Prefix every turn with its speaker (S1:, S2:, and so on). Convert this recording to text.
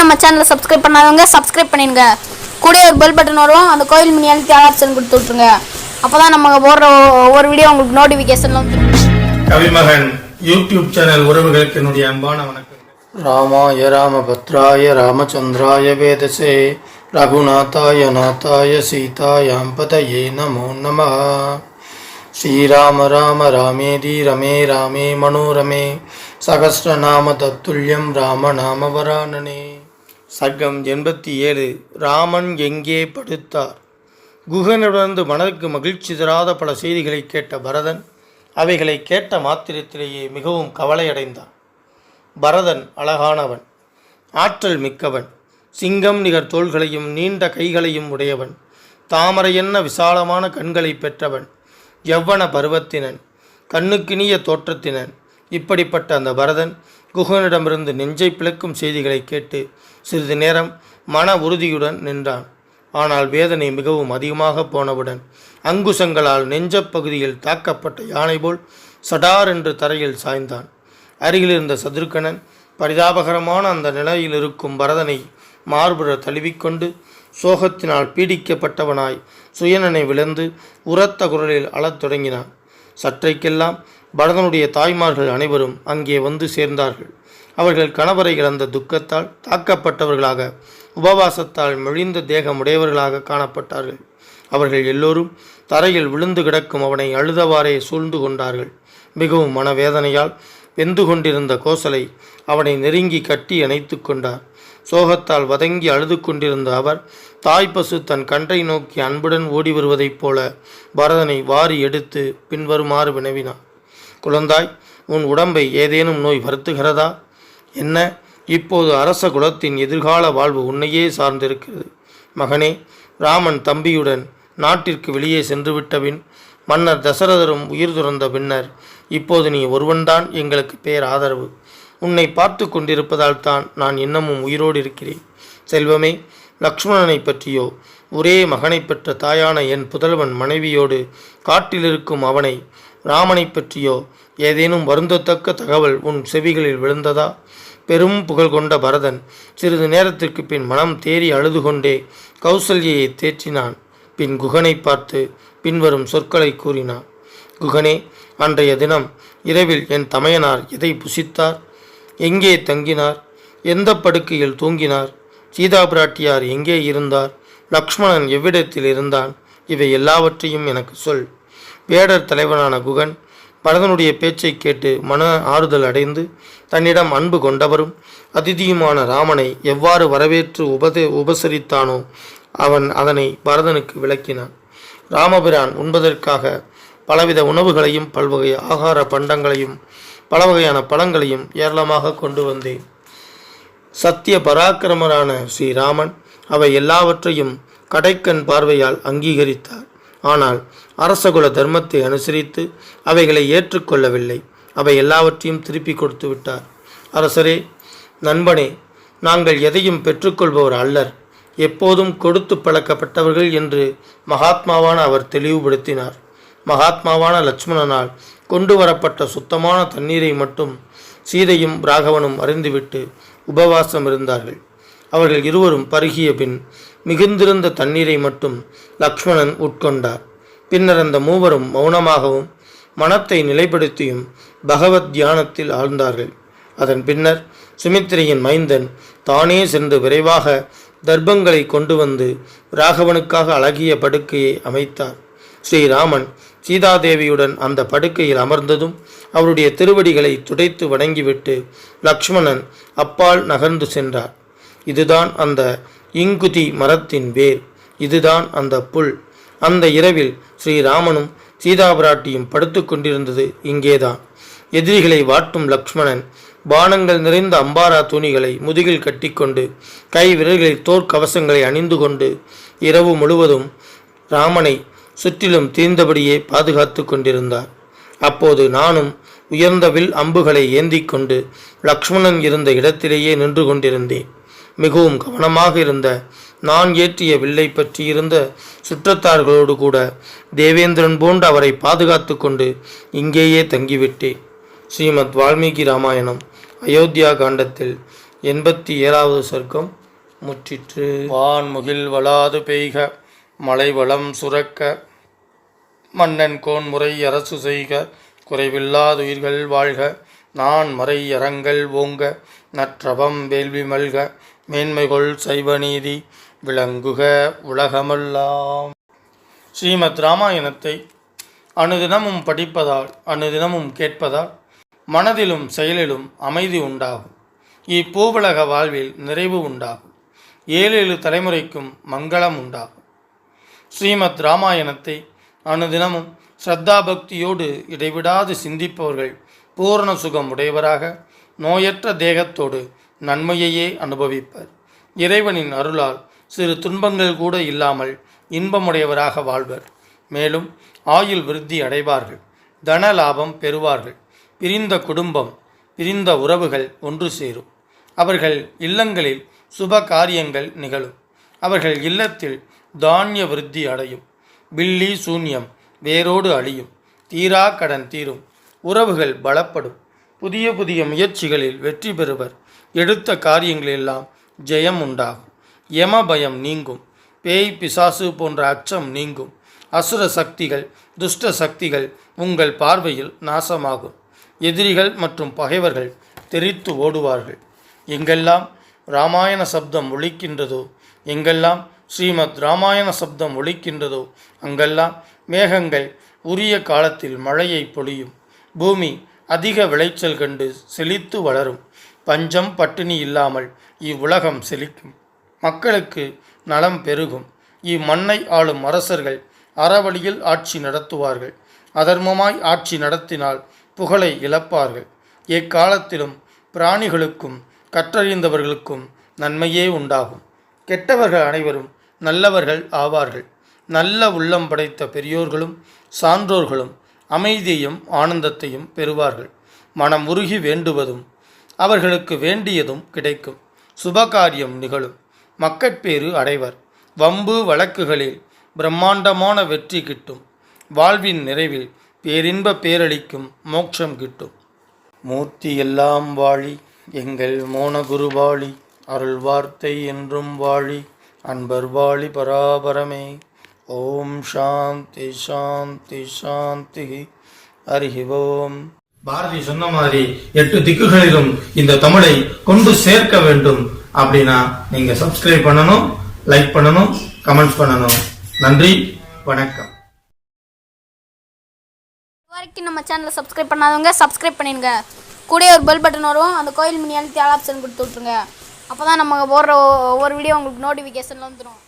S1: நம்ம சேனலை சப்ஸ்கிரைப் பண்ணாதவங்க சப்ஸ்கிரைப் பண்ணிடுங்க. கூட ஒரு பெல் பட்டன் வரும், அந்த கோயில் மணி அழுத்தி ஆப்ஷன் கொடுத்து விட்ருங்க. அப்போ தான் நம்ம போடுற ஒவ்வொரு வீடியோ உங்களுக்கு நோட்டிஃபிகேஷன்ல வந்து.
S2: கவிமகன் யூடியூப் சேனல் உறவுகளுக்கு என்னுடைய அன்பான வணக்கம்.
S3: ராமாய ராமபத்ராய ராமச்சந்திராய வேதசே ரகுநாதாய நாதாய சீதாயாம் பதயே நமோ நமः. ஸ்ரீராம ராம ராமேதி ரமே ராமே மனோரமே சகஸ்ரநாம தத்துல்யம் ராம நாம வரானனே. சர்க்கம் 87. ராமன் எங்கே படுத்தார். குகனிடந்து மனதுக்கு மகிழ்ச்சி தராத பல செய்திகளை கேட்ட பரதன் அவைகளை கேட்ட மாத்திரத்திலேயே மிகவும் கவலையடைந்தான். பரதன் அழகானவன், ஆற்றல் மிக்கவன், சிங்கம் நிகர் தோள்களையும் நீண்ட கைகளையும் உடையவன், தாமரை என்ன விசாலமான கண்களை பெற்றவன், யவ்வன பருவத்தினன், கண்ணுக்கினிய தோற்றத்தினன். இப்படிப்பட்ட அந்த பரதன் குகனிடமிருந்து நெஞ்சை பிளக்கும் செய்திகளை கேட்டு சிறிது நேரம் மன உறுதியுடன் நின்றான். ஆனால் வேதனை மிகவும் அதிகமாக போனவுடன் அங்குசங்களால் நெஞ்சப் பகுதியில் தாக்கப்பட்ட யானை போல் சடார் என்று தரையில் சாய்ந்தான். அருகிலிருந்த சதுருக்கணன் பரிதாபகரமான அந்த நிலையில் இருக்கும் பரதனை மார்புற தழுவிக்கொண்டு சோகத்தினால் பீடிக்கப்பட்டவனாய் சுயனனை விழுந்து உரத்த குரலில் அழத் தொடங்கினான். சற்றைக்கெல்லாம் பரதனுடைய தாய்மார்கள் அனைவரும் அங்கே வந்து சேர்ந்தார்கள். அவர்கள் கணவரை இழந்த துக்கத்தால் தாக்கப்பட்டவர்களாக, உபவாசத்தால் மெலிந்த தேகமுடையவர்களாக காணப்பட்டார்கள். அவர்கள் எல்லோரும் தரையில் விழுந்து கிடக்கும் அவனை அழுதவாறே சூழ்ந்து கொண்டார்கள். மிகவும் மனவேதனையால் வெந்து கொண்டிருந்த கோசலை அவனை நெருங்கி கட்டி அணைத்து கொண்டார். சோகத்தால் வதங்கி அழுது கொண்டிருந்த அவர் தாய்ப்பசு தன் கன்றை நோக்கி அன்புடன் ஓடி வருவதைப் போல பரதனை வாரி எடுத்து பின்வருமாறு வினவினார். குழந்தாய், உன் உடம்பை ஏதேனும் நோய் வருத்துகிறதா? என்ன, இப்போது அரச குலத்தின் எதிர்கால வாழ்வு உன்னையே சார்ந்திருக்கிறது. மகனே, ராமன் தம்பியுடன் நாட்டிற்கு வெளியே சென்றுவிட்டபின் மன்னர் தசரதரும் உயிர் துறந்த பின்னர் இப்போது நீ ஒருவன்தான் எங்களுக்கு பேர் ஆதரவு. உன்னை பார்த்து கொண்டிருப்பதால் தான் நான் இன்னமும் உயிரோடு இருக்கிறேன். செல்வமே, லக்ஷ்மணனை பற்றியோ, ஒரே மகனை பெற்ற தாயான என் புதல்வன் மனைவியோடு காட்டிலிருக்கும் அவனை, ராமனை பற்றியோ ஏதேனும் வருந்தத்தக்க தகவல் உன் செவிகளில் விழுந்ததா? பெரும் புகழ் கொண்ட பரதன் சிறிது நேரத்திற்கு பின் மனம் தேறி அழுது கொண்டே கௌசல்யை தேற்றினான். பின் குகனை பார்த்து பின்வரும் சொற்களை கூறினான். குகனே, அன்றைய தினம் இரவில் என் தமையனார் எதை புசித்தார்? எங்கே தங்கினார்? எந்த படுக்கையில் தூங்கினார்? சீதா பிராட்டியார் எங்கே இருந்தார்? லக்ஷ்மணன் எவ்விடத்தில் இருந்தான்? இவை எல்லாவற்றையும் எனக்கு சொல். வேடர் தலைவனான குகன் பரதனுடைய பேச்சை கேட்டு மன ஆறுதல் அடைந்து தன்னிடம் அன்பு கொண்டவரும் அதிதியுமான ராமனை எவ்வாறு வரவேற்று உபசரித்தானோ அவன் அதனை பரதனுக்கு விளக்கினான். ராமபிரான் உண்பதற்காக பலவித உணவுகளையும் பல்வகை ஆகார பண்டங்களையும் பல வகையான பழங்களையும் ஏராளமாக கொண்டு வந்தேன். சத்திய பராக்கிரமரான ஸ்ரீராமன் அவை எல்லாவற்றையும் கடைக்கண் பார்வையால் அங்கீகரித்தார். ஆனால் அரசகுல தர்மத்தை அனுசரித்து அவைகளை ஏற்றுக்கொள்ளவில்லை. அவை எல்லாவற்றையும் திருப்பி கொடுத்து விட்டார். அரசரே, நண்பனே, நாங்கள் எதையும் பெற்றுக்கொள்பவர் அல்லர், எப்போதும் கொடுத்து பழக்கப்பட்டவர்கள் என்று மகாத்மாவான அவர் தெளிவுபடுத்தினார். மகாத்மாவான லட்சுமணனால் கொண்டு வரப்பட்ட சுத்தமான தண்ணீரை மட்டும் சீதையும் ராகவனும் அறிந்துவிட்டு உபவாசம் இருந்தார்கள். அவர்கள் இருவரும் பருகிய பின் மிகுந்திருந்த தண்ணீரை மட்டும் லக்ஷ்மணன் உட்கொண்டார். பின்னர் அந்த மூவரும் மௌனமாகவும் மனத்தை நிலைப்படுத்தியும் பகவத் தியானத்தில் ஆழ்ந்தார்கள். அதன் பின்னர் சுமித்திரையின் மைந்தன் தானே சென்று விரைவாக தர்ப்பங்களை கொண்டு வந்து ராகவனுக்காக அழகிய படுக்கையை அமைத்தார். ஸ்ரீராமன் சீதாதேவியுடன் அந்த படுக்கையில் அமர்ந்ததும் அவருடைய திருவடிகளை துடைத்து வணங்கிவிட்டு லக்ஷ்மணன் அப்பால் நகர்ந்து சென்றார். இதுதான் அந்த இங்குதி மரத்தின் வேர், இதுதான் அந்த புல். அந்த இரவில் ஸ்ரீராமனும் சீதா பிராட்டியும் படுத்து கொண்டிருந்தது இங்கேதான். எதிரிகளை வாட்டும் லக்ஷ்மணன் பானங்கள் நிறைந்த அம்பாரா துணிகளை முதுகில் கட்டிக்கொண்டு கை விரல்களில் தோற்கவசங்களை அணிந்து கொண்டு இரவு முழுவதும் ராமனை சுற்றிலும் தீர்ந்தபடியே பாதுகாத்து கொண்டிருந்தார். அப்போது நானும் உயர்ந்த வில் அம்புகளை ஏந்தி கொண்டு லக்ஷ்மணன் இருந்த இடத்திலேயே நின்று கொண்டிருந்தேன். மிகவும் கவனமாக இருந்த நான் ஏற்றிய வில்லை பற்றியிருந்த சுற்றத்தார்களோடு கூட தேவேந்திரன் போன்று அவரை பாதுகாத்து கொண்டு இங்கேயே தங்கிவிட்டேன். ஸ்ரீமத் வால்மீகி ராமாயணம் அயோத்தியா காண்டத்தில் 87வது சர்க்கம் முற்றிற்று. வான்முகில் வளாது பெய்க மலை வளம் சுரக்க மன்னன் கோன்முறை அரசு செய்க குறைவில்லாதுயிர்கள் வாழ்க நான் மறை அறங்கள் ஓங்க நற்றவம் வேள்வி மல்க மேன்மைகொள் சைவநீதி விளங்குக உலகமெல்லாம். ஸ்ரீமத் ராமாயணத்தை அனுதினமும் படிப்பதால் அனுதினமும் கேட்பதால் மனதிலும் செயலிலும் அமைதி உண்டாகும். இப்பூவுலக வாழ்வில் நிறைவு உண்டாகும். 7 தலைமுறைக்கும் மங்களம் உண்டாகும். ஸ்ரீமத் ராமாயணத்தை அனுதினமும் ஸ்ரத்தா பக்தியோடு இடைவிடாது சிந்திப்பவர்கள் பூரண சுகம் உடையவராக நோயற்ற தேகத்தோடு நன்மையையே அனுபவிப்பர். இறைவனின் அருளால் சிறு துன்பங்கள் கூட இல்லாமல் இன்பமுடையவராக வாழ்வர். மேலும் ஆயுள் விருத்தி அடைவார்கள். தன லாபம் பெறுவார்கள். பிரிந்த குடும்பம் பிரிந்த உறவுகள் ஒன்று சேரும். அவர்கள் இல்லங்களில் சுப காரியங்கள் நிகழும். அவர்கள் இல்லத்தில் தானிய விருத்தி அடையும். பில்லி சூன்யம் வேரோடு அழியும். தீரா கடன் தீரும். உறவுகள் பலப்படும். புதிய புதிய முயற்சிகளில் வெற்றி பெறுவர். எடுத்த காரியங்களெல்லாம் ஜெயம் உண்டாகும். யம பயம் நீங்கும். பேய் பிசாசு போன்ற அச்சம் நீங்கும். அசுர சக்திகள் துஷ்ட சக்திகள் உங்கள் பார்வையில் நாசமாகும். எதிரிகள் மற்றும் பகைவர்கள் தெரித்து ஓடுவார்கள். எங்கெல்லாம் இராமாயண சப்தம் ஒலிக்கின்றதோ எங்கெல்லாம் ஸ்ரீமத் ராமாயண சப்தம் ஒலிக்கின்றதோ அங்கெல்லாம் மேகங்கள் உரிய காலத்தில் மழையை பொழியும். பூமி அதிக விளைச்சல் கண்டு செழித்து வளரும். பஞ்சம் பட்டினி இல்லாமல் இவ்வுலகம் செழிக்கும். மக்களுக்கு நலம் பெருகும். இம்மண்ணை ஆளும் அரசர்கள் அறவழியில் ஆட்சி நடத்துவார்கள். அதர்மமாய் ஆட்சி நடத்தினால் புகழை இழப்பார்கள். எக்காலத்திலும் பிராணிகளுக்கும் கற்றறிந்தவர்களுக்கும் நன்மையே உண்டாகும். கெட்டவர்கள் அனைவரும் நல்லவர்கள் ஆவார்கள். நல்ல உள்ளம் படைத்த பெரியோர்களும் சான்றோர்களும் அமைதியையும் ஆனந்தத்தையும் பெறுவார்கள். மனம் உருகி வேண்டுவதும் அவர்களுக்கு வேண்டியதும் கிடைக்கும். சுபகாரியம் நிகழும். மக்கட்பேறு அடைவர். வம்பு வழக்குகளில் பிரம்மாண்டமான வெற்றி கிட்டும். வாழ்வின் நிறைவில் பேரின்ப பேரளிக்கும் மோட்சம் கிட்டும். மூர்த்தி எல்லாம் வாழி எங்கள் மோனகுரு வாழி அருள் வார்த்தை என்றும் வாழி அன்பர் வாழி பராபரமே. ஓம் சாந்தி சாந்தி சாந்தி. ஹரி ஓம்.
S2: பாரதி சொன்ன மாதிரி 8 திக்குகளிலும் இந்த தமிழை கொண்டு சேர்க்க வேண்டும் அப்படின்னா நீங்க சப்ஸ்கிரைப் பண்ணணும், லைக் பண்ணணும், கமெண்ட்ஸ் பண்ணணும். நன்றி, வணக்கம்.
S1: இதுவரைக்கும் நம்ம சேனலை சப்ஸ்கிரைப் பண்ணாதவங்க சப்ஸ்கிரைப் பண்ணிடுங்க. கூடவே ஒரு பெல் பட்டன் வரும், அந்த கோயில் மணி அழுத்தி ஆல் ஆப்ஷன் கொடுத்து விட்ருங்க. அப்போ தான் நம்ம போடுற ஒவ்வொரு வீடியோ உங்களுக்கு நோட்டிஃபிகேஷனில் வந்துடும்.